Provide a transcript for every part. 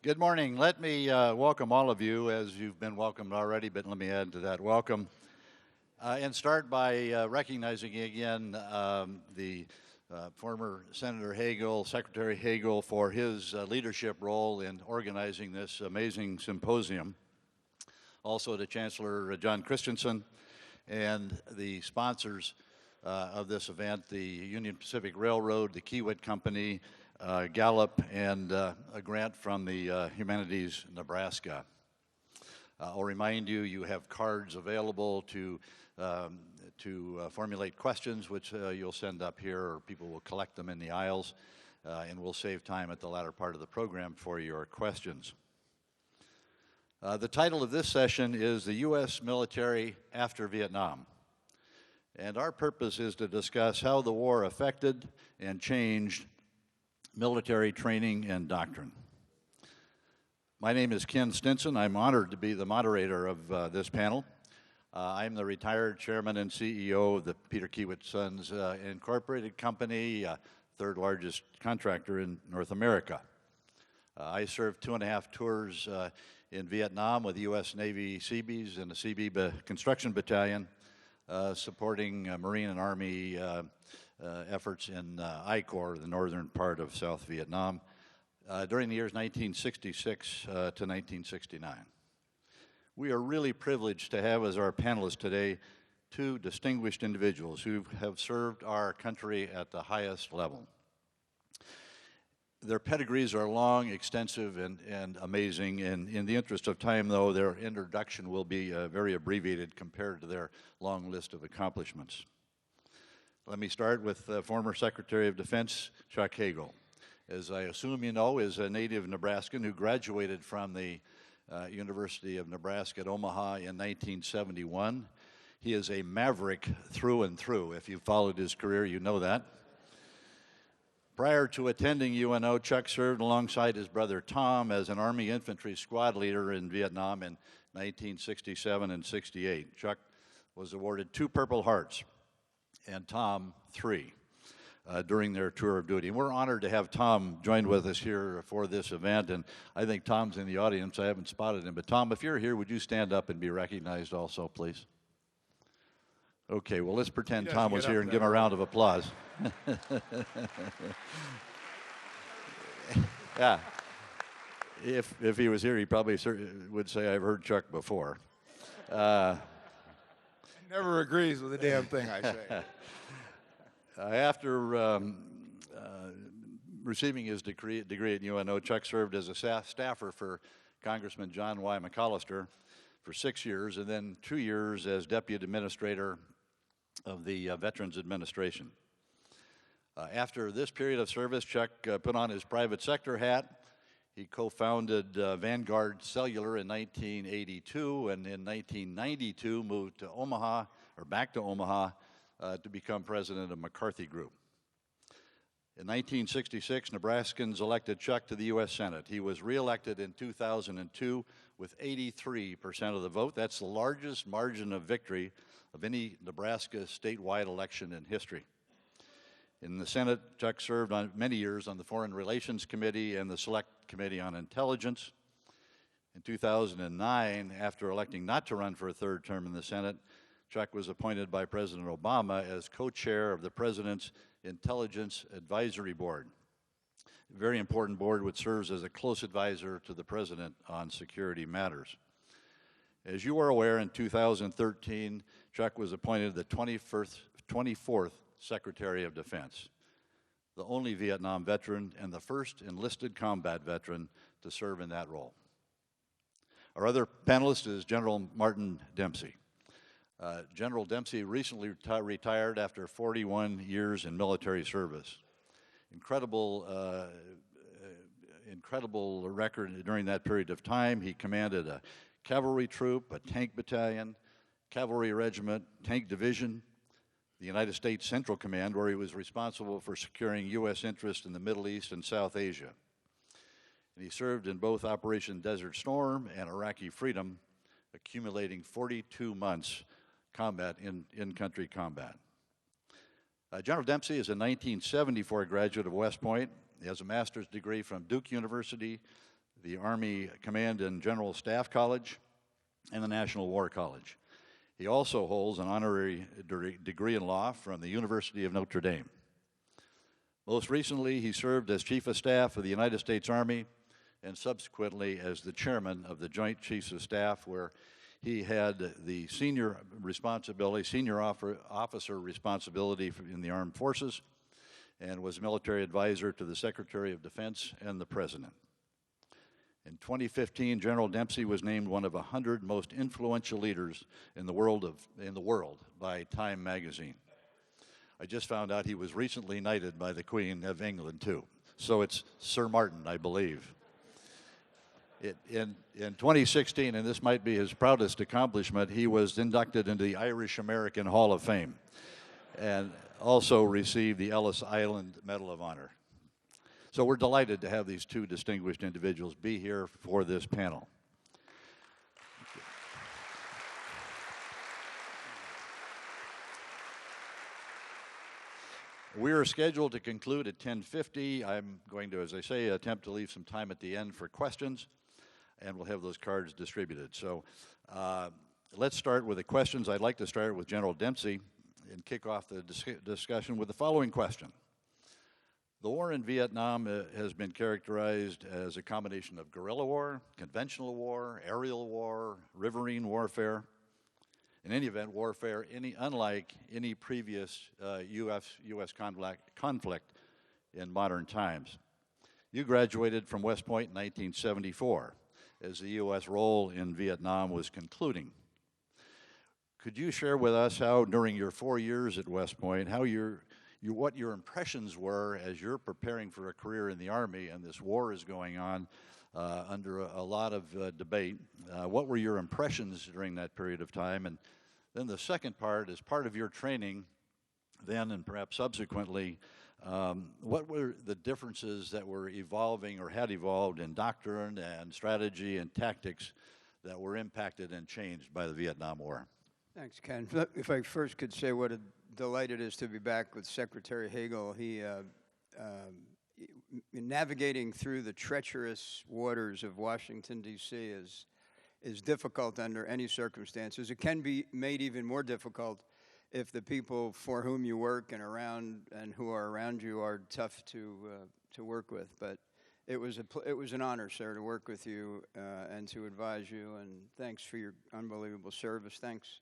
Good morning. Let me welcome all of you as you've been welcomed already, but let me add to that welcome. And start by recognizing again the former Senator Hagel, Secretary Hagel, for his leadership role in organizing this amazing symposium. Also to Chancellor John Christensen and the sponsors of this event, the Union Pacific Railroad, the Kiewit Company, Gallup, and a grant from the Humanities Nebraska. I'll remind you, you have cards available to formulate questions, which you'll send up here, or people will collect them in the aisles, and we'll save time at the latter part of the program for your questions. The title of this session is The U.S. Military After Vietnam. And our purpose is to discuss how the war affected and changed military training and doctrine. My name is Ken Stinson. I'm honored to be the moderator of this panel. I'm the retired chairman and CEO of the Peter Kiewit Sons Incorporated Company, third largest contractor in North America. I served 2.5 tours in Vietnam with the U.S. Navy Seabees and the Seabee Construction Battalion, supporting Marine and Army efforts in I Corps, the northern part of South Vietnam, during the years 1966 to 1969. We are really privileged to have as our panelists today two distinguished individuals who have served our country at the highest level. Their pedigrees are long, extensive, and amazing, and in the interest of time, though, their introduction will be very abbreviated compared to their long list of accomplishments. Let me start with former Secretary of Defense Chuck Hagel. As I assume you know, is a native Nebraskan who graduated from the University of Nebraska at Omaha in 1971. He is a maverick through and through. If you've followed his career, you know that. Prior to attending UNO, Chuck served alongside his brother Tom as an Army infantry squad leader in Vietnam in 1967 and 68. Chuck was awarded 2 Purple Hearts and Tom 3 during their tour of duty. And we're honored to have Tom join with us here for this event, and I think Tom's in the audience. I haven't spotted him, but Tom, if you're here, would you stand up and be recognized also, please? Okay, well, let's pretend Tom was here and give him a round of applause. Yeah, if he was here, he probably would say, I've heard Chuck before. Never agrees with a damn thing I say. After receiving his degree at UNO, Chuck served as a staffer for Congressman John Y. McAllister for 6 years, and then 2 years as deputy administrator of the Veterans Administration. After this period of service, Chuck put on his private sector hat. He co-founded Vanguard Cellular in 1982, and in 1992 moved to Omaha, or back to Omaha, to become president of McCarthy Group. In 1966, Nebraskans elected Chuck to the U.S. Senate. He was reelected in 2002 with 83% of the vote. That's the largest margin of victory of any Nebraska statewide election in history. In the Senate, Chuck served on many years on the Foreign Relations Committee and the Select Committee on Intelligence. In 2009, after electing not to run for a third term in the Senate, Chuck was appointed by President Obama as co-chair of the President's Intelligence Advisory Board, a very important board which serves as a close advisor to the President on security matters. As you are aware, in 2013, Chuck was appointed the 24th Secretary of Defense, the only Vietnam veteran and the first enlisted combat veteran to serve in that role. Our other panelist is General Martin Dempsey. General Dempsey recently retired after 41 years in military service. Incredible record during that period of time. He commanded a cavalry troop, a tank battalion, cavalry regiment, tank division, the United States Central Command, where he was responsible for securing U.S. interests in the Middle East and South Asia. And he served in both Operation Desert Storm and Iraqi Freedom, accumulating 42 months in-country combat. General Dempsey is a 1974 graduate of West Point. He has a master's degree from Duke University, the Army Command and General Staff College, and the National War College. He also holds an honorary degree in law from the University of Notre Dame. Most recently, he served as Chief of Staff of the United States Army and subsequently as the Chairman of the Joint Chiefs of Staff, where he had the senior officer responsibility in the armed forces and was military advisor to the Secretary of Defense and the President. In 2015, General Dempsey was named one of 100 most influential leaders in the world by Time magazine. I just found out he was recently knighted by the Queen of England too. So it's Sir Martin, I believe. In 2016, and this might be his proudest accomplishment, he was inducted into the Irish American Hall of Fame and also received the Ellis Island Medal of Honor. So we're delighted to have these two distinguished individuals be here for this panel. We are scheduled to conclude at 10:50. I'm going to, as I say, attempt to leave some time at the end for questions, and we'll have those cards distributed. So let's start with the questions. I'd like to start with General Dempsey and kick off the discussion with the following question. The war in Vietnam has been characterized as a combination of guerrilla war, conventional war, aerial war, riverine warfare. In any event, warfare unlike any previous U.S. conflict in modern times. You graduated from West Point in 1974 as the U.S. role in Vietnam was concluding. Could you share with us how, during your 4 years at West Point, what your impressions were as you're preparing for a career in the Army and this war is going on under a lot of debate? What were your impressions during that period of time? And then the second part, as part of your training then and perhaps subsequently, what were the differences that were evolving or had evolved in doctrine and strategy and tactics that were impacted and changed by the Vietnam War? Thanks, Ken. If I first could say what a delight it is to be back with Secretary Hagel. He, navigating through the treacherous waters of Washington, D.C. is difficult under any circumstances. It can be made even more difficult if the people for whom you work and who are around you are tough to work with. But it was an honor, sir, to work with you and to advise you. And thanks for your unbelievable service. Thanks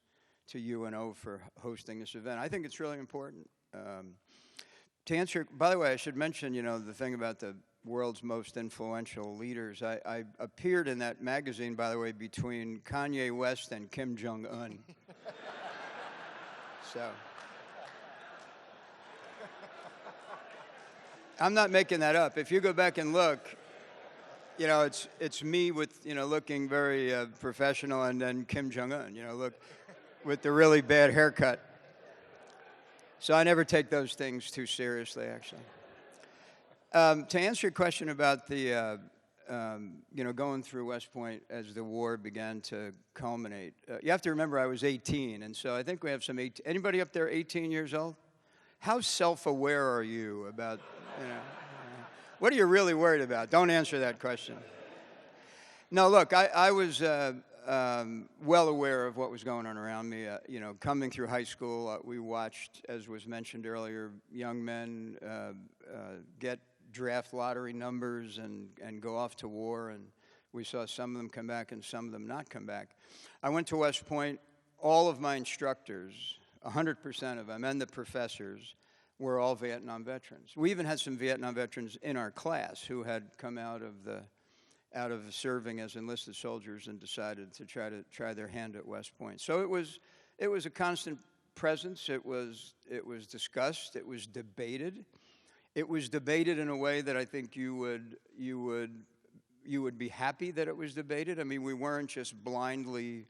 to UNO for hosting this event. I think it's really important. To answer, by the way, I should mention, the thing about the world's most influential leaders. I appeared in that magazine, by the way, between Kanye West and Kim Jong-un. So, I'm not making that up. If you go back and look, it's me with, looking very professional, and then Kim Jong-un, look, with the really bad haircut. So I never take those things too seriously, actually. To answer your question about the, going through West Point as the war began to culminate, you have to remember I was 18, and so I think we have some, anybody up there 18 years old? How self-aware are you about, what are you really worried about? Don't answer that question. No, look, I was well aware of what was going on around me. Coming through high school, we watched, as was mentioned earlier, young men get draft lottery numbers and go off to war, and we saw some of them come back and some of them not come back. I went to West Point. All of my instructors, 100% of them, and the professors, were all Vietnam veterans. We even had some Vietnam veterans in our class who had come out of serving as enlisted soldiers and decided to try their hand at West Point. So it was a constant presence. It was discussed. It was debated. It was debated in a way that I think you would be happy that it was debated. I mean, we weren't just blindly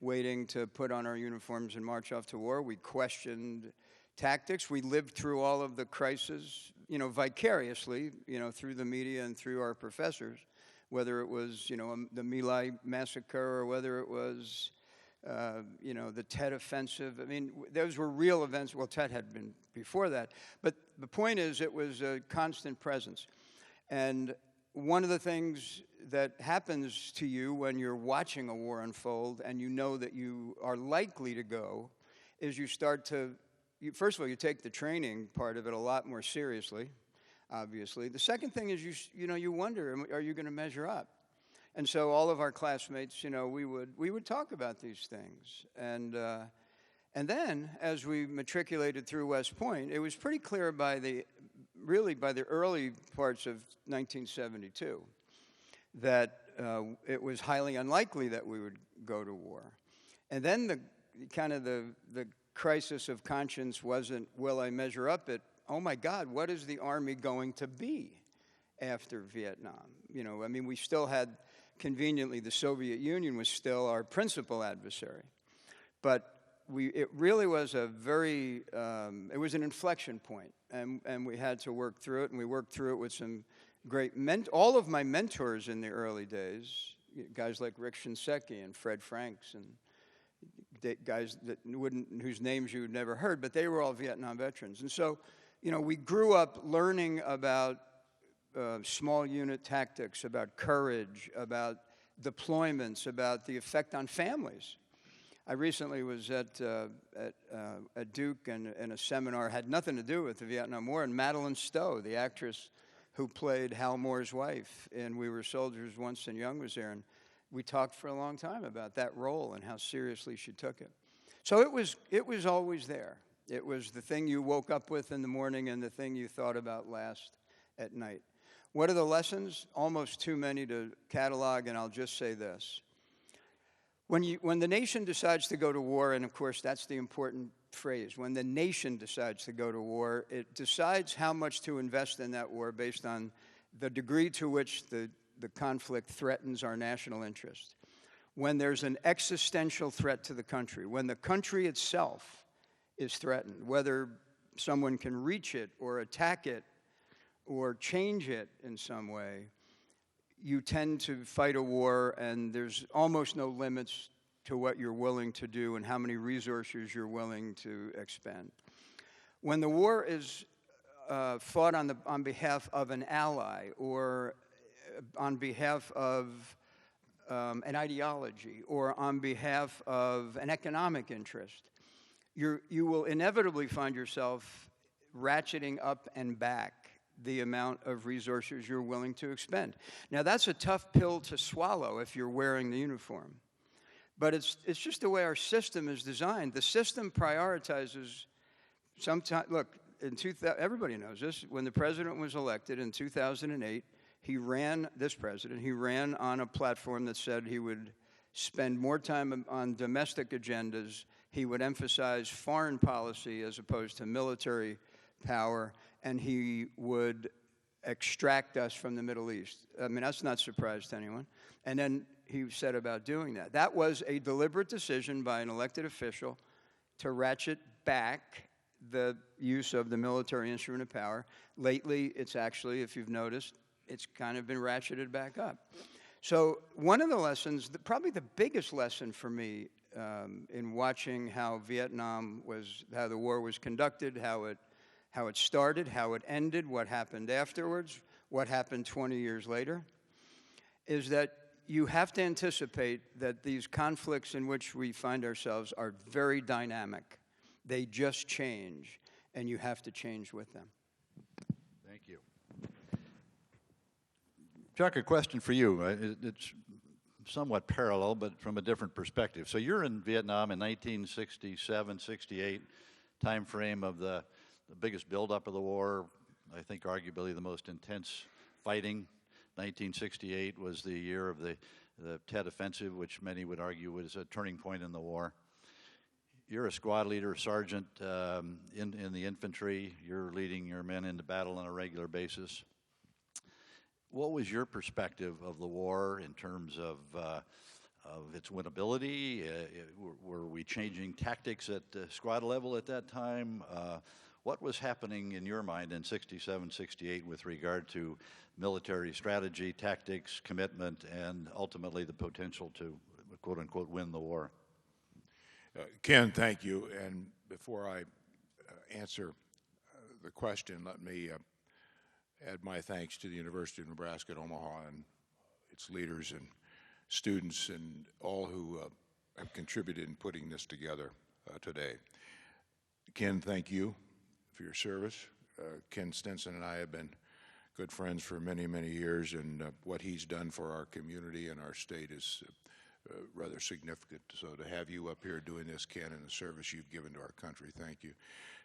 waiting to put on our uniforms and march off to war. We questioned tactics. We lived through all of the crises, vicariously, through the media and through our professors, whether it was, the My Lai massacre or whether it was, the Tet offensive. I mean, those were real events. Well, Tet had been before that. But the point is, it was a constant presence. And one of the things that happens to you when you're watching a war unfold and you know that you are likely to go is you start to, first of all, you take the training part of it a lot more seriously, obviously. The second thing is you wonder, are you going to measure up? And so all of our classmates, we would talk about these things. And then, as we matriculated through West Point, it was pretty clear by the early parts of 1972 that it was highly unlikely that we would go to war. And then the crisis of conscience wasn't, will I measure up it? Oh my God, what is the Army going to be after Vietnam? We still had, conveniently, the Soviet Union was still our principal adversary. But it really was it was an inflection point, and we had to work through it, and we worked through it with some great all of my mentors in the early days, guys like Rick Shinseki and Fred Franks, and guys whose names you had never heard, but they were all Vietnam veterans. And so, we grew up learning about small unit tactics, about courage, about deployments, about the effect on families. I recently was at Duke and a seminar, had nothing to do with the Vietnam War, and Madeline Stowe, the actress who played Hal Moore's wife in We Were Soldiers Once and Young, was there, and we talked for a long time about that role and how seriously she took it. So it was always there. It was the thing you woke up with in the morning and the thing you thought about last at night. What are the lessons? Almost too many to catalog, and I'll just say this. When the nation decides to go to war, and of course that's the important phrase, when the nation decides to go to war, it decides how much to invest in that war based on the degree to which the conflict threatens our national interest. When there's an existential threat to the country, when the country itself is threatened, whether someone can reach it or attack it or change it in some way, you tend to fight a war, and there's almost no limits to what you're willing to do and how many resources you're willing to expend. When the war is fought on behalf of an ally or on behalf of an ideology or on behalf of an economic interest, you will inevitably find yourself ratcheting up and back the amount of resources you're willing to expend. Now, that's a tough pill to swallow if you're wearing the uniform. But it's just the way our system is designed. The system prioritizes sometimes. Look, everybody knows this. When the president was elected in 2008, he ran on a platform that said he would spend more time on domestic agendas. He would emphasize foreign policy as opposed to military power, and he would extract us from the Middle East. That's not a surprise to anyone. And then he said about doing that. That was a deliberate decision by an elected official to ratchet back the use of the military instrument of power. Lately, it's actually, if you've noticed, it's kind of been ratcheted back up. So one of the lessons, probably the biggest lesson for me in watching how how the war was conducted, how it started, how it ended, what happened afterwards, what happened 20 years later, is that you have to anticipate that these conflicts in which we find ourselves are very dynamic. They just change, and you have to change with them. Thank you. Chuck, a question for you. It's somewhat parallel, but from a different perspective. So you're in Vietnam in 1967, 68, time frame of the biggest buildup of the war, I think arguably the most intense fighting. 1968 was the year of the Tet Offensive, which many would argue was a turning point in the war. You're a squad leader, sergeant in the infantry. You're leading your men into battle on a regular basis. What was your perspective of the war in terms of its winnability? Were we changing tactics at squad level at that time? What was happening in your mind in 67, 68 with regard to military strategy, tactics, commitment, and ultimately the potential to, quote unquote, win the war? Ken, thank you. And before I answer the question, let me add my thanks to the University of Nebraska at Omaha and its leaders and students and all who have contributed in putting this together today. Ken, thank you for your service. Ken Stinson and I have been good friends for many, many years, and what he's done for our community and our state is rather significant. So to have you up here doing this, Ken, and the service you've given to our country, thank you.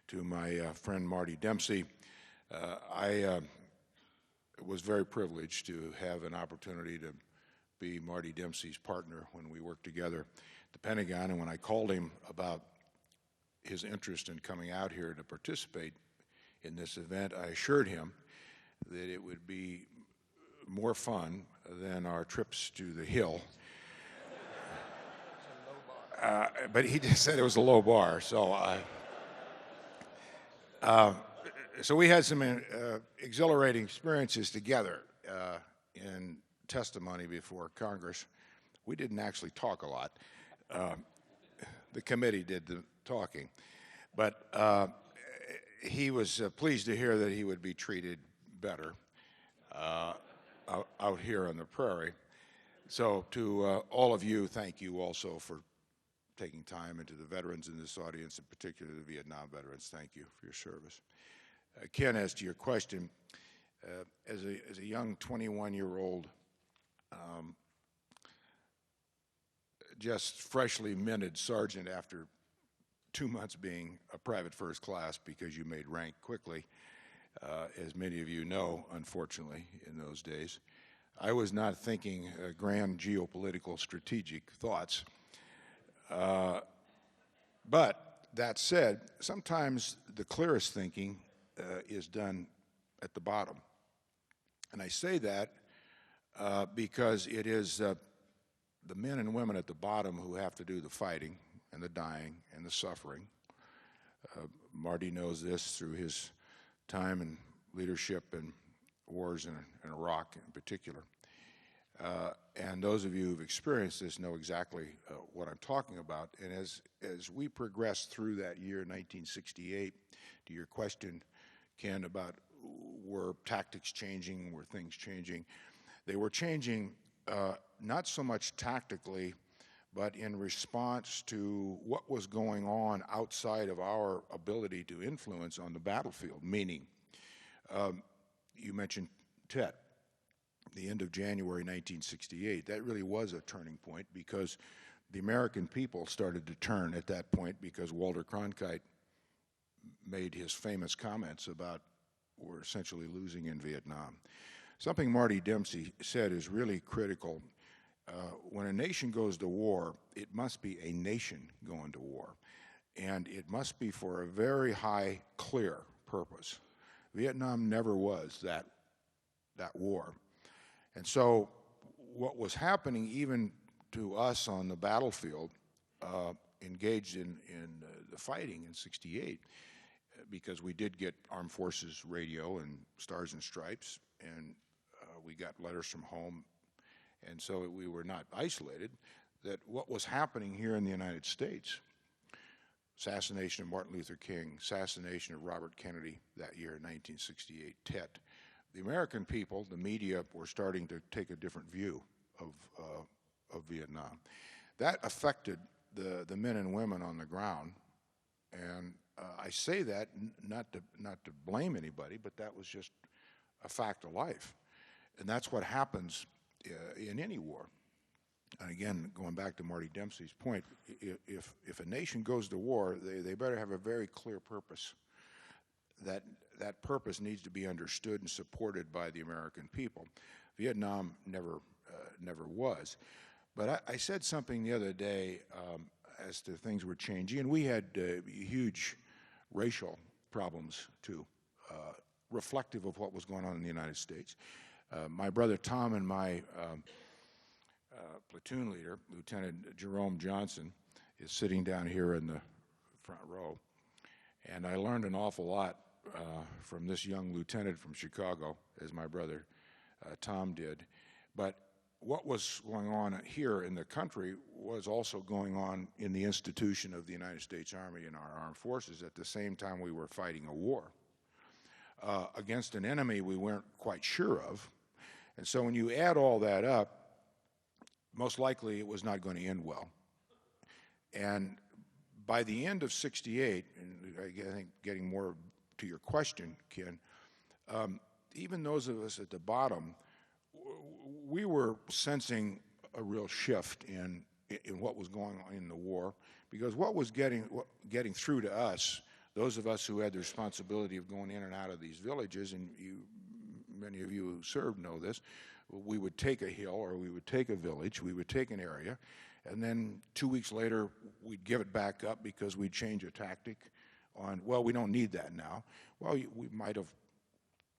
To my friend Marty Dempsey, I was very privileged to have an opportunity to be Marty Dempsey's partner when we worked together at the Pentagon, and when I called him about his interest in coming out here to participate in this event, I assured him that it would be more fun than our trips to the Hill. But he just said it was a low bar, so so we had some exhilarating experiences together in testimony before Congress. We didn't actually talk a lot. The committee did the talking. But he was pleased to hear that he would be treated better out here on the prairie. So to all of you, thank you also for taking time, and to the veterans in this audience, in particular the Vietnam veterans, thank you for your service. Ken, as to your question, as a young 21-year-old, just freshly minted sergeant after 2 months being a private first class because you made rank quickly, as many of you know, unfortunately, in those days, I was not thinking grand geopolitical strategic thoughts. But that said, sometimes the clearest thinking is done at the bottom. And I say that because it is the men and women at the bottom who have to do the fighting and the dying and the suffering. Marty knows this through his time and leadership in wars in Iraq in particular. And those of you who've experienced this know exactly what I'm talking about. And as we progressed through that year, 1968, to your question, Ken, about were tactics changing, were things changing, they were changing not so much tactically, but in response to what was going on outside of our ability to influence on the battlefield, meaning, you mentioned Tet. The end of January 1968, that really was a turning point because the American people started to turn at that point because Walter Cronkite made his famous comments about we're essentially losing in Vietnam. Something Marty Dempsey said is really critical. When a nation goes to war, it must be a nation going to war, and it must be for a very high, clear purpose. Vietnam never was that war. And so what was happening even to us on the battlefield, engaged in the fighting in '68, because we did get Armed Forces radio and Stars and Stripes, and we got letters from home, and so we were not isolated, that what was happening here in the United States, assassination of Martin Luther King, assassination of Robert Kennedy that year in 1968, Tet, the American people, the media, were starting to take a different view of Vietnam. That affected the men and women on the ground, and I say that not to blame anybody, but that was just a fact of life, and that's what happens in any war. And again, going back to Marty Dempsey's point, if a nation goes to war, they better have a very clear purpose. That purpose needs to be understood and supported by the American people. Vietnam never was. But I said something the other day as to things were changing, and we had huge racial problems too, reflective of what was going on in the United States. My brother Tom and my platoon leader, Lieutenant Jerome Johnson, is sitting down here in the front row, and I learned an awful lot from this young lieutenant from Chicago, as my brother Tom did. But what was going on here in the country was also going on in the institution of the United States Army and our armed forces at the same time we were fighting a war against an enemy we weren't quite sure of. And so when you add all that up, most likely it was not going to end well. And by the end of '68, and I think getting more to your question, Ken, even those of us at the bottom, we were sensing a real shift in what was going on in the war, because what was getting through to us, those of us who had the responsibility of going in and out of these villages, and many of you who served know this, we would take a hill or we would take a village, we would take an area, and then 2 weeks later we'd give it back up because we'd change a tactic on, well, we don't need that now. Well, we might have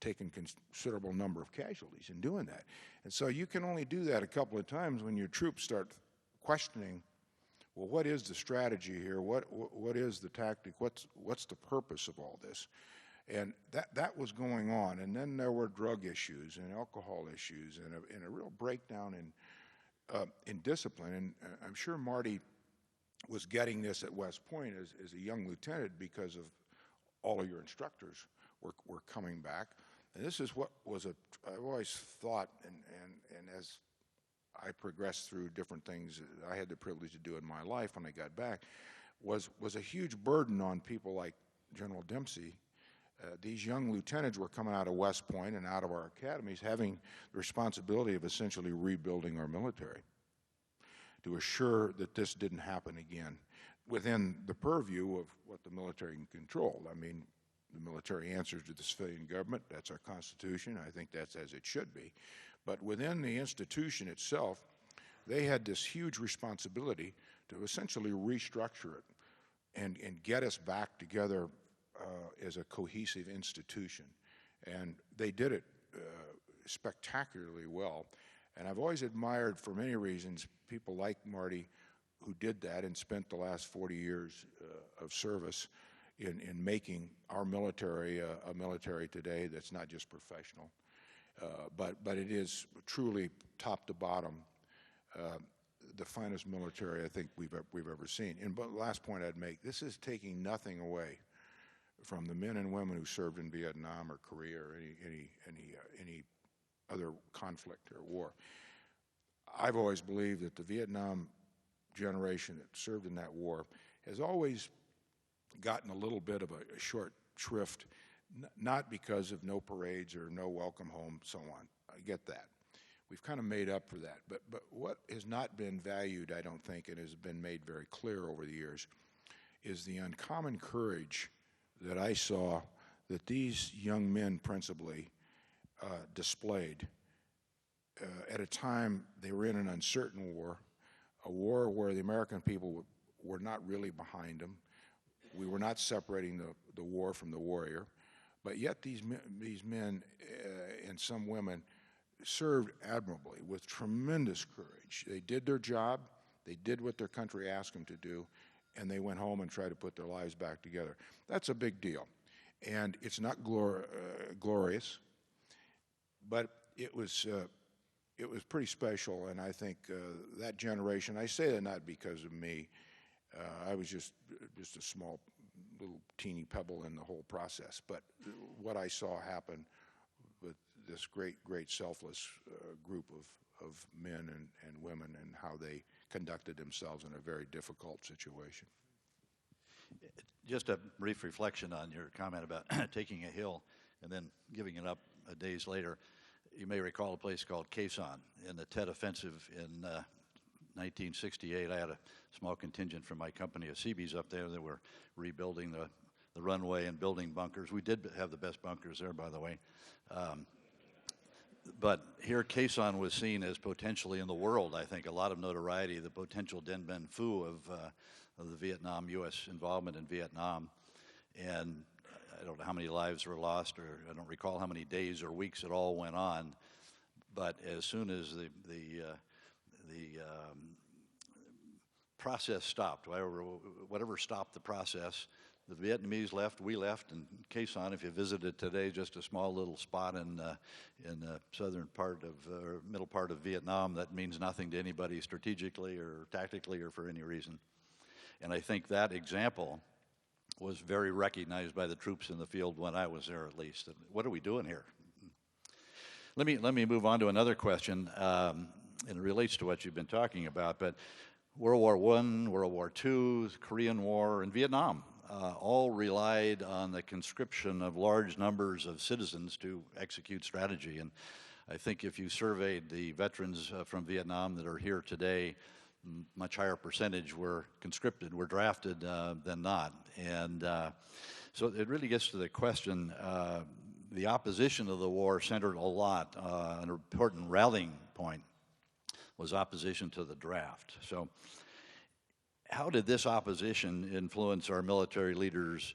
taken considerable number of casualties in doing that. And so you can only do that a couple of times when your troops start questioning, well, what is the strategy here? What is the tactic? What's the purpose of all this? And that was going on. And then there were drug issues and alcohol issues and a real breakdown in discipline. And I'm sure Marty was getting this at West Point as a young lieutenant because of all of your instructors were coming back. And this is what was I've always thought, and as I progressed through different things that I had the privilege to do in my life when I got back, was a huge burden on people like General Dempsey. These young lieutenants were coming out of West Point and out of our academies having the responsibility of essentially rebuilding our military to assure that this didn't happen again within the purview of what the military can control. I mean, the military answers to the civilian government. That's our Constitution. I think that's as it should be. But within the institution itself, they had this huge responsibility to essentially restructure it and get us back together as a cohesive institution. And they did it spectacularly well. And I've always admired, for many reasons, people like Marty who did that and spent the last 40 years of service in making our military a military today that's not just professional, but it is truly top to bottom the finest military I think we've ever seen. And but the last point I'd make, this is taking nothing away from the men and women who served in Vietnam or Korea or any other conflict or war. I've always believed that the Vietnam generation that served in that war has always gotten a little bit of a short shrift, not because of no parades or no welcome home, so on. I get that. We've kind of made up for that. But what has not been valued, I don't think, and has been made very clear over the years, is the uncommon courage that I saw that these young men principally displayed at a time they were in an uncertain war, a war where the American people were not really behind them. We were not separating the war from the warrior, but yet these men and some women served admirably with tremendous courage. They did their job, they did what their country asked them to do, and they went home and tried to put their lives back together. That's a big deal, and it's not glorious, but it was pretty special. And I think that generation, I say that not because of me, I was just a small little teeny pebble in the whole process, but what I saw happen with this great selfless group of men and women and how they conducted themselves in a very difficult situation. Just a brief reflection on your comment about taking a hill and then giving it up days later. You may recall a place called Quezon in the Tet Offensive in 1968. I had a small contingent from my company of Seabees up there that were rebuilding the runway and building bunkers. We did have the best bunkers there, by the way. But here Quezon was seen as potentially in the world, I think, a lot of notoriety, the potential Dien Bien Phu of the Vietnam, U.S. involvement in Vietnam. And I don't know how many lives were lost, or I don't recall how many days or weeks it all went on. But as soon as the process stopped, whatever stopped the process, the Vietnamese left, we left, and Quezon, if you visited today, just a small little spot in the southern part of, or middle part of Vietnam that means nothing to anybody strategically or tactically or for any reason. And I think that example was very recognized by the troops in the field when I was there, at least. What are we doing here? Let me move on to another question. and it relates to what you've been talking about, but World War I, World War II, the Korean War, and Vietnam all relied on the conscription of large numbers of citizens to execute strategy. And I think if you surveyed the veterans from Vietnam that are here today, much higher percentage were conscripted, were drafted than not. And so it really gets to the question, the opposition of the war centered a lot, an important rallying point was opposition to the draft. So how did this opposition influence our military leaders,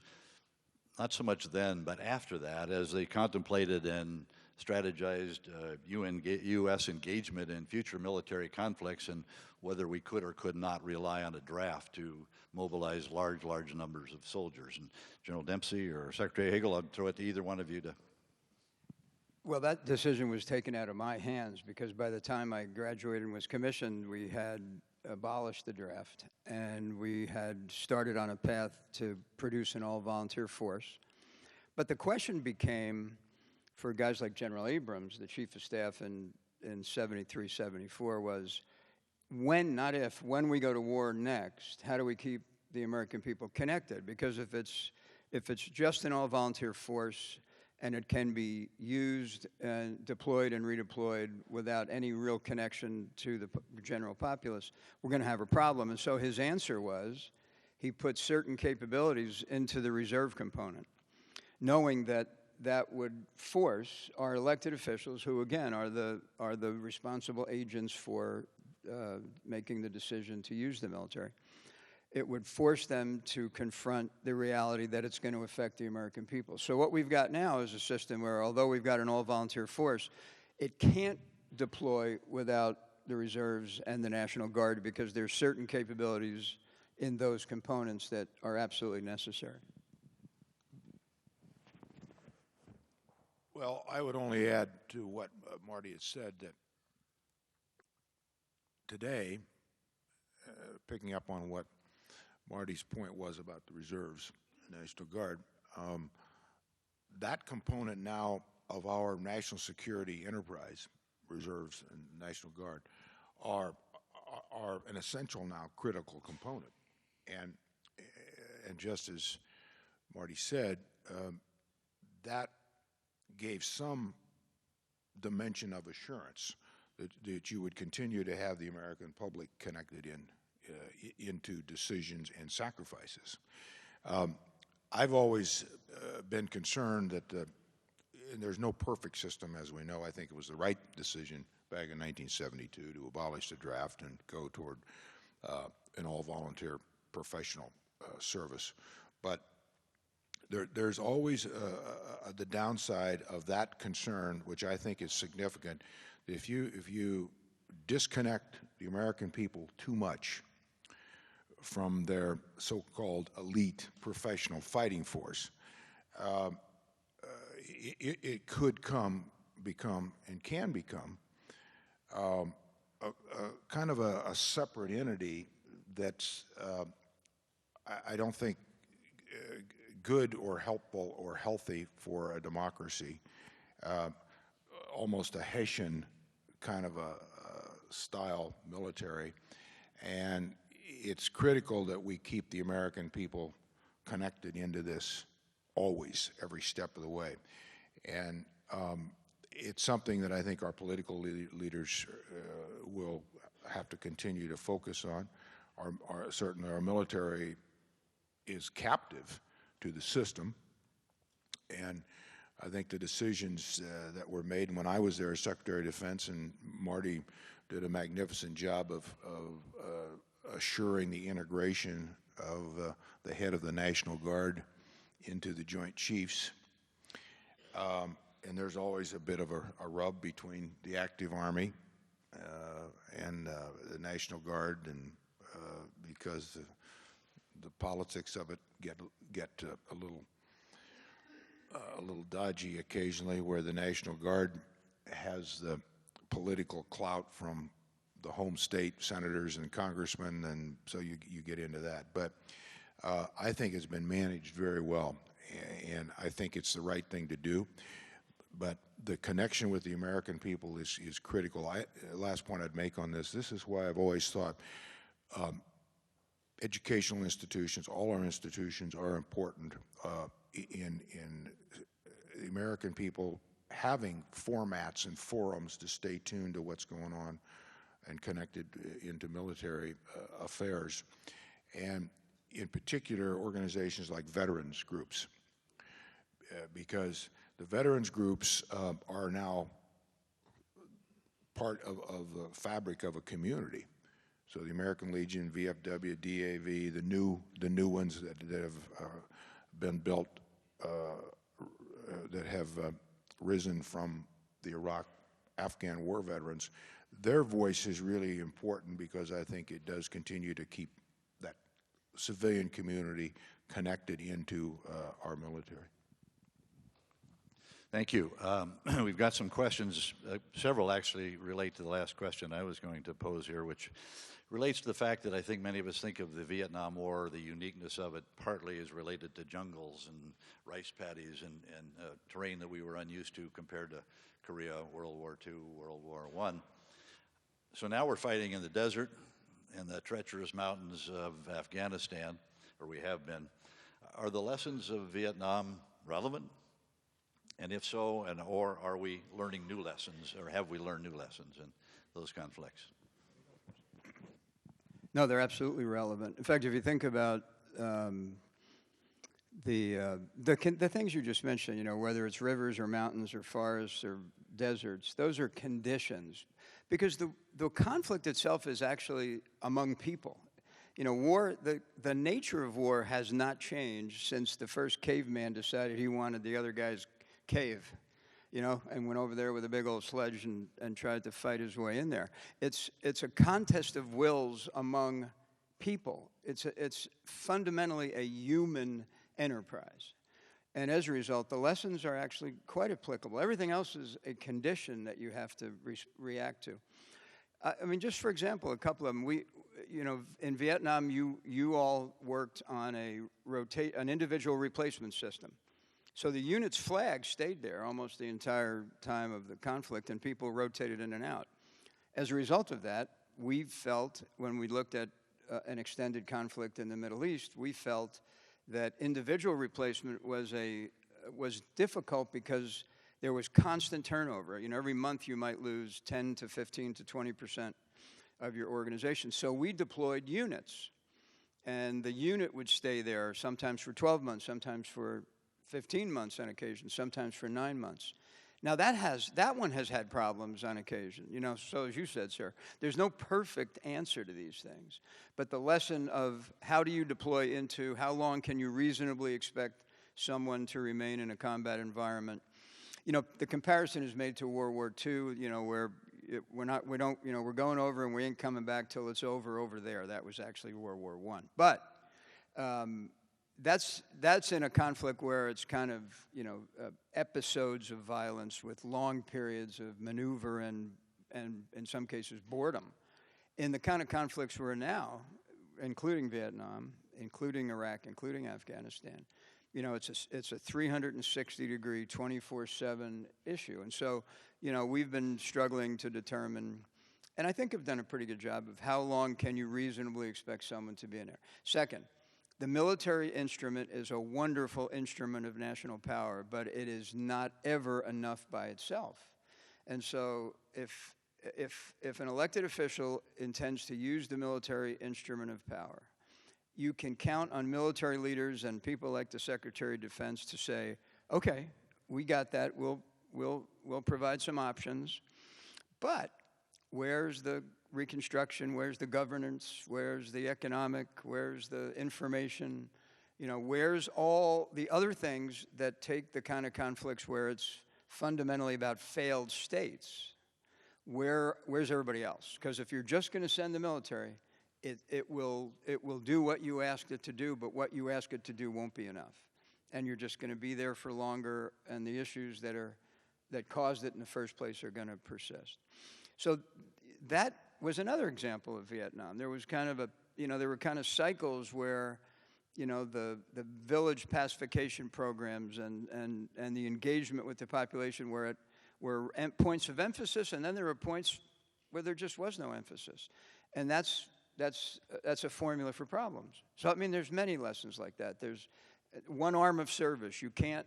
not so much then, but after that, as they contemplated and strategized U.S. engagement in future military conflicts and whether we could or could not rely on a draft to mobilize large numbers of soldiers? And General Dempsey or Secretary Hagel, I'd throw it to either one of you to. Well, that decision was taken out of my hands because by the time I graduated and was commissioned, we had abolished the draft and we had started on a path to produce an all-volunteer force. But the question became, for guys like General Abrams, the Chief of Staff in 73, 74, was when, not if, when we go to war next, how do we keep the American people connected? Because if it's just an all-volunteer force and it can be used and deployed and redeployed without any real connection to the general populace, we're going to have a problem. And so his answer was, he put certain capabilities into the reserve component, knowing that that would force our elected officials, who again are the responsible agents for making the decision to use the military, it would force them to confront the reality that it's going to affect the American people. So what we've got now is a system where, although we've got an all-volunteer force, it can't deploy without the reserves and the National Guard because there's certain capabilities in those components that are absolutely necessary. Well, I would only add to what Marty had said that today, picking up on what Marty's point was about the reserves, National Guard, that component now of our national security enterprise, reserves and National Guard, are an essential now critical component. And just as Marty said, that gave some dimension of assurance that you would continue to have the American public connected into decisions and sacrifices. I've always been concerned that and there's no perfect system, as we know. I think it was the right decision back in 1972 to abolish the draft and go toward an all-volunteer professional service. But there's always the downside of that concern, which I think is significant. If you disconnect the American people too much from their so-called elite professional fighting force, it could become and can become a kind of a separate entity that's I don't think good or helpful or healthy for a democracy. Almost a Hessian kind of a style military, and it's critical that we keep the American people connected into this always, every step of the way. And it's something that I think our political leaders will have to continue to focus on. Certainly our military is captive to the system, and I think the decisions that were made, and when I was there as Secretary of Defense, and Marty did a magnificent job of assuring the integration of the head of the National Guard into the Joint Chiefs. And there's always a bit of a rub between the active Army and the National Guard, and because the politics of it get a little dodgy occasionally, where the National Guard has the political clout from the home state senators and congressmen, and so you get into that. But I think it's been managed very well, and I think it's the right thing to do. But the connection with the American people is critical. Last point I'd make on this is why I've always thought educational institutions, all our institutions are important in the American people having formats and forums to stay tuned to what's going on and connected into military affairs. And in particular, organizations like veterans groups, because the veterans groups are now part of the fabric of a community. So the American Legion, VFW, DAV, the new ones that have been built, that have risen from the Iraq-Afghan war veterans, their voice is really important because I think it does continue to keep that civilian community connected into our military. Thank you. We've got some questions. Several actually relate to the last question I was going to pose here, which relates to the fact that I think many of us think of the Vietnam War, the uniqueness of it, partly is related to jungles and rice paddies and terrain that we were unused to compared to Korea, World War II, World War I. So now we're fighting in the desert and the treacherous mountains of Afghanistan, or we have been. Are the lessons of Vietnam relevant? And if so, or are we learning new lessons, or have we learned new lessons in those conflicts? No, they're absolutely relevant. In fact, if you think about the things you just mentioned, you know, whether it's rivers or mountains or forests or deserts, those are conditions. Because the conflict itself is actually among people. You know, war, the nature of war has not changed since the first caveman decided he wanted the other guy's cave, you know, and went over there with a big old sledge and tried to fight his way in there. It's a contest of wills among people. It's fundamentally a human enterprise. And as a result, the lessons are actually quite applicable. Everything else is a condition that you have to react to. I mean, just for example, a couple of them. You know, in Vietnam, you all worked on an individual replacement system. So the unit's flag stayed there almost the entire time of the conflict, and people rotated in and out. As a result of that, we felt, when we looked at an extended conflict in the Middle East, we felt that individual replacement was difficult because there was constant turnover. You know, every month you might lose 10 to 15 to 20% of your organization. So we deployed units, and the unit would stay there sometimes for 12 months, sometimes for 15 months on occasion, sometimes for 9 months. Now that one has had problems on occasion, you know, so as you said, sir, there's no perfect answer to these things. But the lesson of how do you deploy into, how long can you reasonably expect someone to remain in a combat environment? You know, the comparison is made to World War II, you know, where we're going over and we ain't coming back till it's over there. That was actually World War I. But that's in a conflict where it's kind of, you know, episodes of violence with long periods of maneuver and in some cases boredom. In the kind of conflicts we're in now, including Vietnam, including Iraq, including Afghanistan, you know, it's a 360-degree, 24/7 issue. And so, you know, we've been struggling to determine, and I think have done a pretty good job of how long can you reasonably expect someone to be in there. Second, the military instrument is a wonderful instrument of national power, but it is not ever enough by itself. And so if an elected official intends to use the military instrument of power, you can count on military leaders and people like the Secretary of Defense to say, okay, we got that, we'll provide some options, but where's the reconstruction, where's the governance, where's the economic, where's the information, you know, where's all the other things that take the kind of conflicts where it's fundamentally about failed states? Where's everybody else? Because if you're just going to send the military, it will do what you asked it to do, but what you ask it to do won't be enough. And you're just going to be there for longer, and the issues that caused it in the first place are going to persist. So that was another example of Vietnam. There was kind of there were kind of cycles where, you know, the village pacification programs and the engagement with the population where were points of emphasis, and then there were points where there just was no emphasis. And that's a formula for problems. So, I mean, there's many lessons like that. There's one arm of service. You can't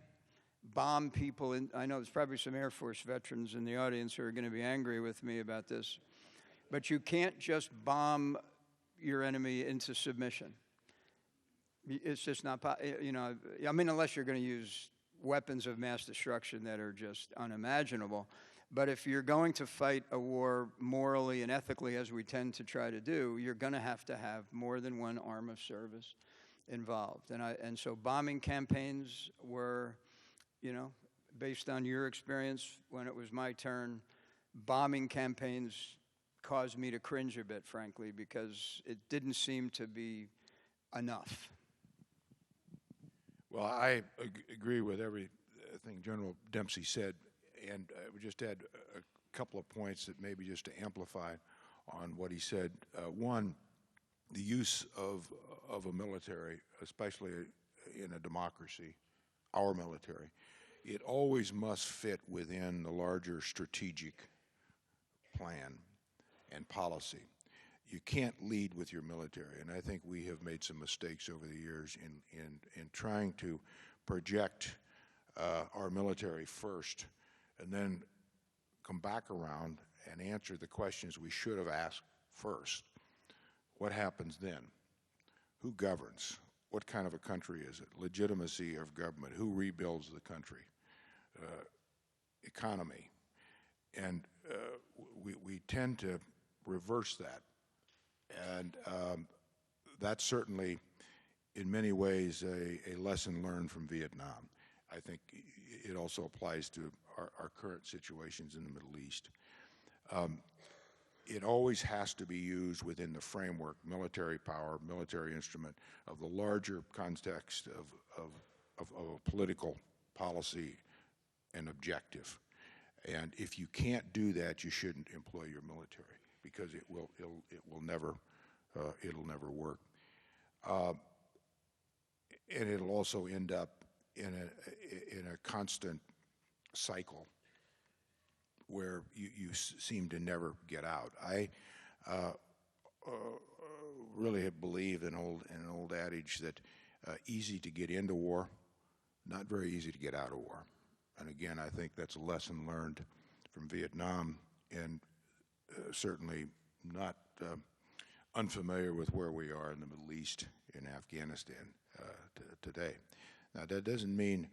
bomb people. I know there's probably some Air Force veterans in the audience who are going to be angry with me about this. But you can't just bomb your enemy into submission. It's just not, you know, I mean, unless you're going to use weapons of mass destruction that are just unimaginable. But if you're going to fight a war morally and ethically, as we tend to try to do, you're going to have more than one arm of service involved. And so bombing campaigns were, you know, based on your experience when it was my turn, bombing campaigns caused me to cringe a bit, frankly, because it didn't seem to be enough. Well, I agree with everything General Dempsey said, and I would just add a couple of points that maybe just to amplify on what he said. One, the use of a military, especially in a democracy, our military, it always must fit within the larger strategic plan and policy. You can't lead with your military, and I think we have made some mistakes over the years in trying to project our military first and then come back around and answer the questions we should have asked first. What happens then? Who governs? What kind of a country is it? Legitimacy of government. Who rebuilds the country? Economy. And we tend to reverse that. And that's certainly, in many ways, a lesson learned from Vietnam. I think it also applies to our current situations in the Middle East. It always has to be used within the framework, military power, military instrument, of the larger context of a political policy and objective. And if you can't do that, you shouldn't employ your military, because it'll never work. And it'll also end up in a constant cycle where you seem to never get out. I really believe in an old adage that easy to get into war, not very easy to get out of war. And again, I think that's a lesson learned from Vietnam, and certainly not unfamiliar with where we are in the Middle East, in Afghanistan today. Now, that doesn't mean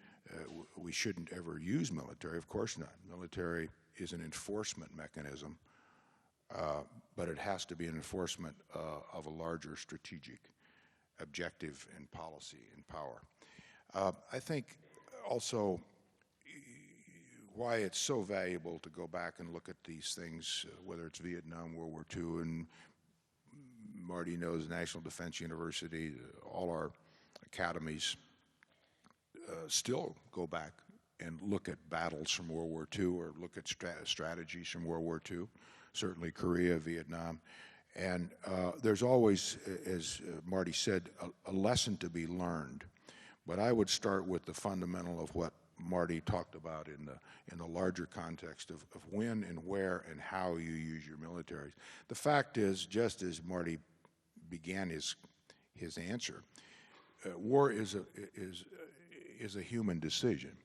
we shouldn't ever use military. Of course not. Military is an enforcement mechanism, but it has to be an enforcement of a larger strategic objective and policy and power. I think also why it's so valuable to go back and look at these things, whether it's Vietnam, World War II, and Marty knows National Defense University, all our academies still go back and look at battles from World War II, or look at strategies from World War II, certainly Korea, Vietnam. And there's always, as Marty said, a lesson to be learned. But I would start with the fundamental of what Marty talked about in the larger context of when and where and how you use your militaries. The fact is, just as Marty began his answer, war is a human decision.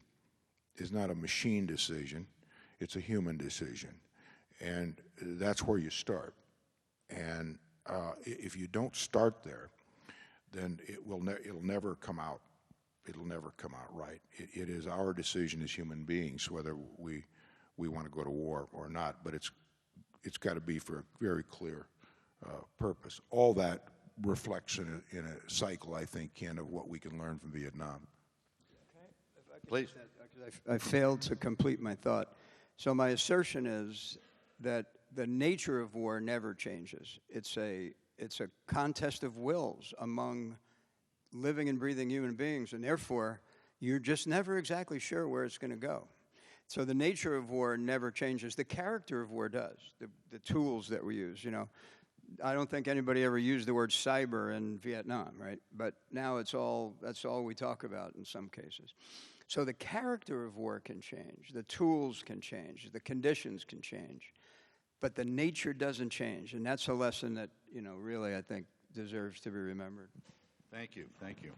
It's not a machine decision. It's a human decision, and that's where you start. And if you don't start there, then it'll never come out. It'll never come out right. It is our decision as human beings whether we want to go to war or not. But it's got to be for a very clear purpose. All that reflects in a cycle, I think, Ken, of what we can learn from Vietnam. Please. I failed to complete my thought. So my assertion is that the nature of war never changes. It's a contest of wills among living and breathing human beings, and therefore you're just never exactly sure where it's going to go. So the nature of war never changes. The character of war does. The tools that we use, you know. I don't think anybody ever used the word cyber in Vietnam, right? But now that's all we talk about in some cases. So the character of war can change, the tools can change, the conditions can change, but the nature doesn't change. And that's a lesson that, really I think deserves to be remembered. Thank you, thank you.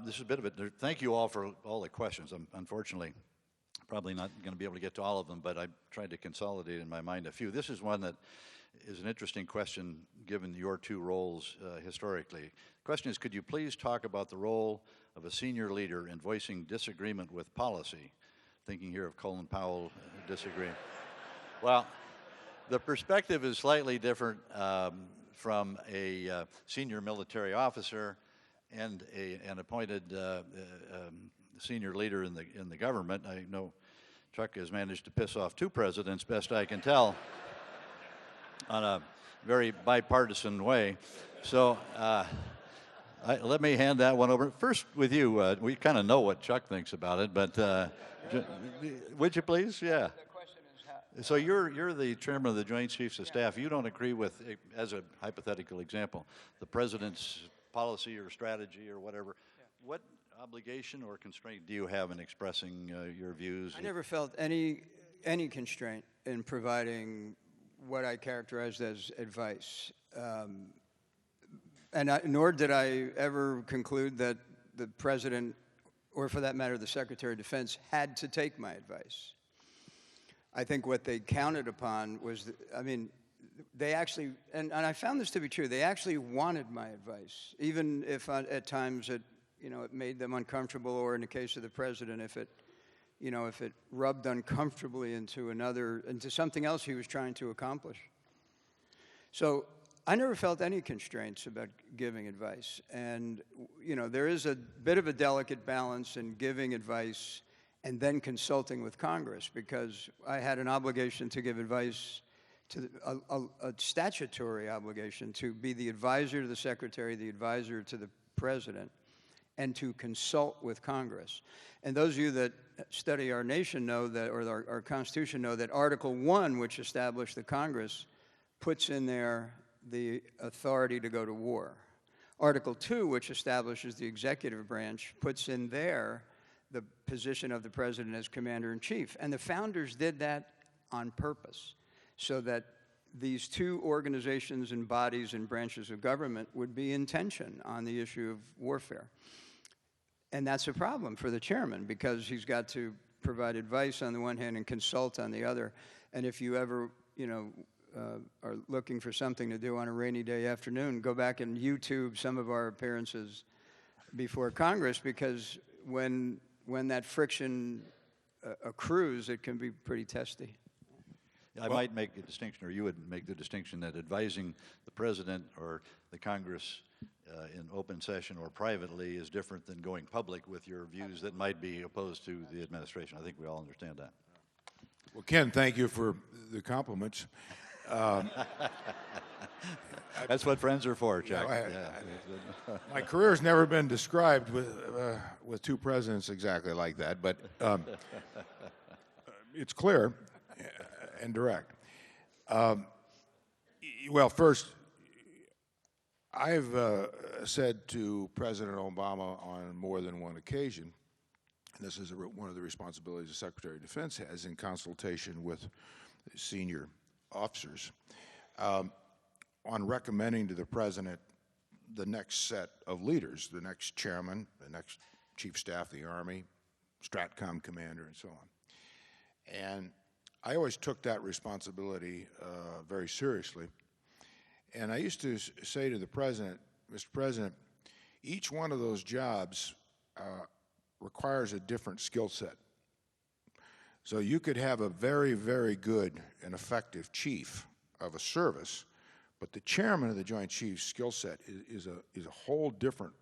This is a bit of it. Thank you all for all the questions. I'm unfortunately probably not going to be able to get to all of them, but I tried to consolidate in my mind a few. This is one that is an interesting question given your two roles historically. The question is, could you please talk about the role of a senior leader in voicing disagreement with policy? Thinking here of Colin Powell disagreeing. Well, the perspective is slightly different from a senior military officer and an appointed senior leader in the government. I know Chuck has managed to piss off 2 presidents, best I can tell, on a very bipartisan way. So let me hand that one over. First with you, we kind of know what Chuck thinks about it, but would you please? Yeah. So you're the chairman of the Joint Chiefs of Staff. You don't agree with, as a hypothetical example, the president's policy or strategy or whatever. Yeah. What obligation or constraint do you have in expressing your views? I never felt any constraint in providing what I characterized as advice. Nor did I ever conclude that the president, or for that matter, the Secretary of Defense, had to take my advice. I think what they counted upon was, they actually, and I found this to be true, they actually wanted my advice, even if at times it made them uncomfortable, or in the case of the president, if it rubbed uncomfortably into something else he was trying to accomplish. So I never felt any constraints about giving advice. And, there is a bit of a delicate balance in giving advice and then consulting with Congress, because I had an obligation to give advice, a statutory obligation to be the advisor to the Secretary, the advisor to the President, and to consult with Congress. And those of you that study our nation know that, or our Constitution know that Article 1, which established the Congress, puts in there the authority to go to war. Article 2, which establishes the executive branch, puts in there the position of the president as commander-in-chief. And the founders did that on purpose, so that these 2 organizations and bodies and branches of government would be in tension on the issue of warfare. And that's a problem for the chairman, because he's got to provide advice on the one hand and consult on the other. And if you ever, are looking for something to do on a rainy day afternoon, go back and YouTube some of our appearances before Congress, because when that friction accrues, it can be pretty testy. I might make a distinction, or you would make the distinction, that advising the president or the Congress in open session or privately is different than going public with your views that might be opposed to the administration. I think we all understand that. Well, Ken, thank you for the compliments. That's what friends are for, Chuck. My career's never been described with 2 presidents exactly like that, but it's clear and direct. Well, first, I've said to President Obama on more than one occasion, and this is one of the responsibilities the Secretary of Defense has in consultation with senior officers, on recommending to the president the next set of leaders, the next chairman, the next chief staff of the Army, Stratcom commander, and so on. And I always took that responsibility very seriously. And I used to say to the president, Mr. President, each one of those jobs requires a different skill set. So you could have a very, very good and effective chief of a service, but the chairman of the Joint Chiefs skill set is a whole different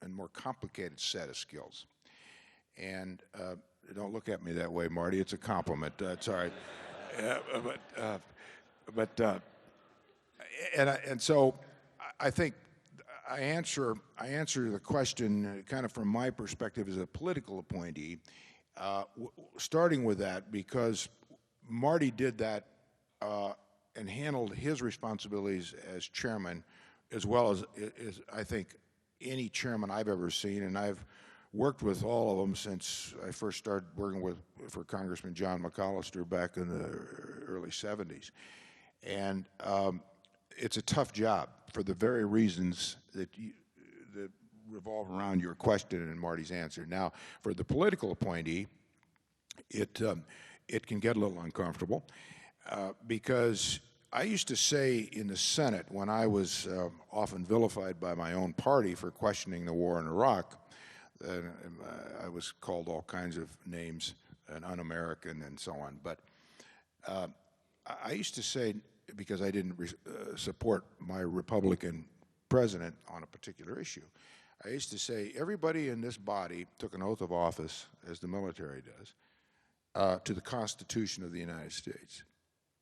and more complicated set of skills. And don't look at me that way, Marty. It's a compliment. It's all right. So I think I answer the question kind of from my perspective as a political appointee, starting with that, because Marty did that and handled his responsibilities as chairman as well as I think any chairman I've ever seen, and I've worked with all of them since I first started working for Congressman John McCollister back in the early 70s. And it's a tough job for the very reasons that revolve around your question and Marty's answer. Now, for the political appointee, it can get a little uncomfortable because I used to say in the Senate, when I was often vilified by my own party for questioning the war in Iraq, I was called all kinds of names, an un-American and so on. But I used to say, because I didn't support my Republican president on a particular issue, I used to say everybody in this body took an oath of office, as the military does, to the Constitution of the United States.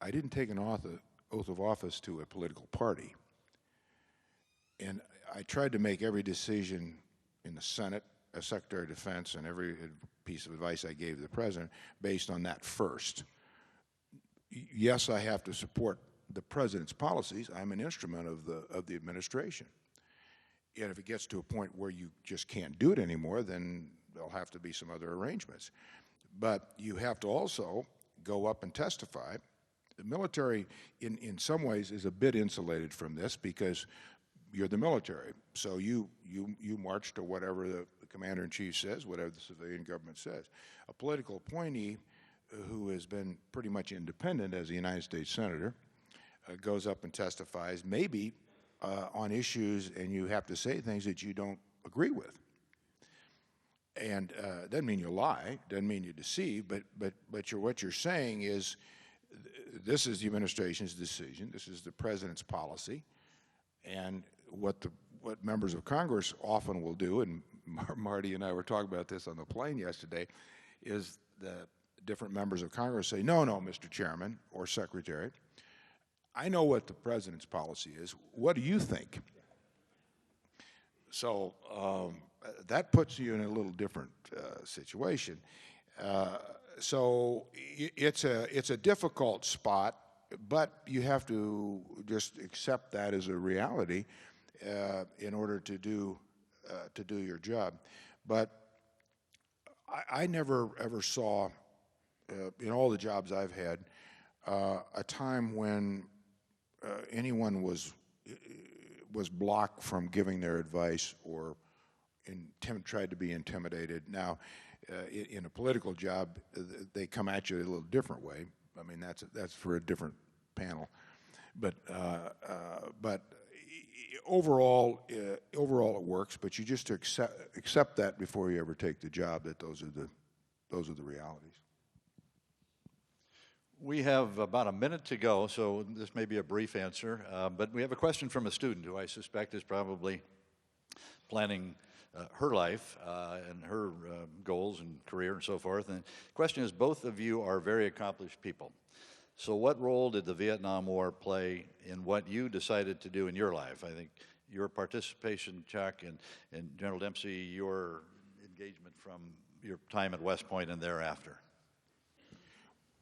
I didn't take an oath of office to a political party. And I tried to make every decision in the Senate, as Secretary of Defense, and every piece of advice I gave the President based on that first. Yes, I have to support the President's policies. I'm an instrument of the administration. And if it gets to a point where you just can't do it anymore, then there'll have to be some other arrangements. But you have to also go up and testify. The military, in some ways, is a bit insulated from this because you're the military. So you march to whatever the commander-in-chief says, whatever the civilian government says. A political appointee who has been pretty much independent as a United States Senator goes up and testifies, maybe on issues, and you have to say things that you don't agree with. And doesn't mean you lie, doesn't mean you deceive, but what you're saying is this is the administration's decision, this is the president's policy, and what members of Congress often will do, and Marty and I were talking about this on the plane yesterday, is the different members of Congress say, no, Mr. Chairman or Secretary, I know what the president's policy is. What do you think? So that puts you in a little different situation. So it's a difficult spot, but you have to just accept that as a reality in order to do your job. But I never ever saw in all the jobs I've had a time when anyone was blocked from giving their advice or tried to be intimidated. Now, in a political job, they come at you a little different way. I mean, that's for a different panel. But overall it works. But you just accept that before you ever take the job. That those are the realities. We have about a minute to go, so this may be a brief answer, but we have a question from a student who I suspect is probably planning her life and her goals and career and so forth. And the question is, both of you are very accomplished people. So what role did the Vietnam War play in what you decided to do in your life? I think your participation, Chuck, and General Dempsey, your engagement from your time at West Point and thereafter.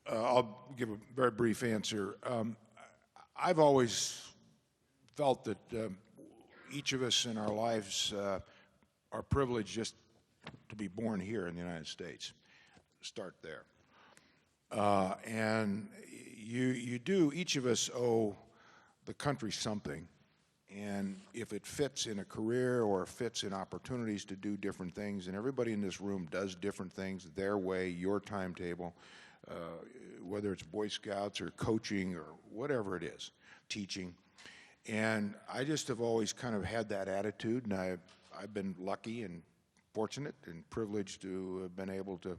I'll give a very brief answer. I've always felt that each of us in our lives are privileged just to be born here in the United States. Start there. And each of us owe the country something. And if it fits in a career or fits in opportunities to do different things, and everybody in this room does different things their way, your timetable, whether it's Boy Scouts or coaching or whatever it is, teaching. And I just have always kind of had that attitude, and I've been lucky and fortunate and privileged to have been able to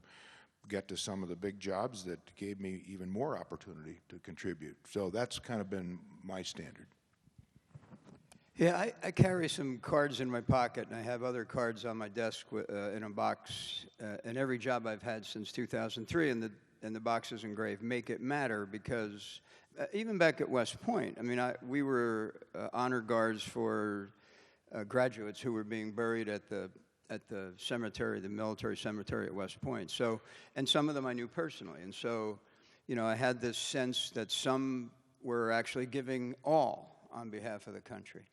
get to some of the big jobs that gave me even more opportunity to contribute. So that's kind of been my standard. Yeah, I carry some cards in my pocket, and I have other cards on my desk in a box. And every job I've had since 2003, and the box is engraved, "Make It Matter," because even back at West Point, I mean, we were honor guards for graduates who were being buried at the cemetery, the military cemetery at West Point. So, and some of them I knew personally, and so, I had this sense that some were actually giving all on behalf of the country.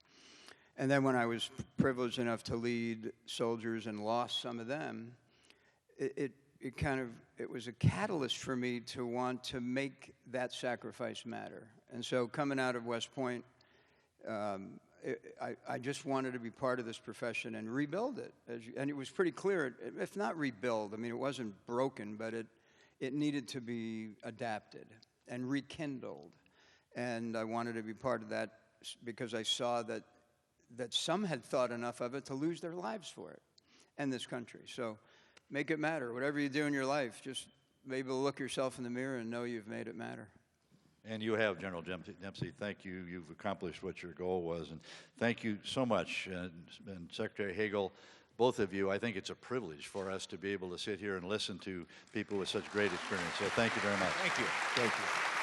And then when I was privileged enough to lead soldiers and lost some of them, it was a catalyst for me to want to make that sacrifice matter. And so coming out of West Point, I just wanted to be part of this profession and rebuild it. And it was pretty clear, if not rebuild, I mean, it wasn't broken, but it needed to be adapted and rekindled. And I wanted to be part of that because I saw that some had thought enough of it to lose their lives for it and this country. So make it matter. Whatever you do in your life, just be able to look yourself in the mirror and know you've made it matter. And you have, General Dempsey. Thank you. You've accomplished what your goal was. And thank you so much. And Secretary Hagel, both of you, I think it's a privilege for us to be able to sit here and listen to people with such great experience. So thank you very much. Thank you. Thank you.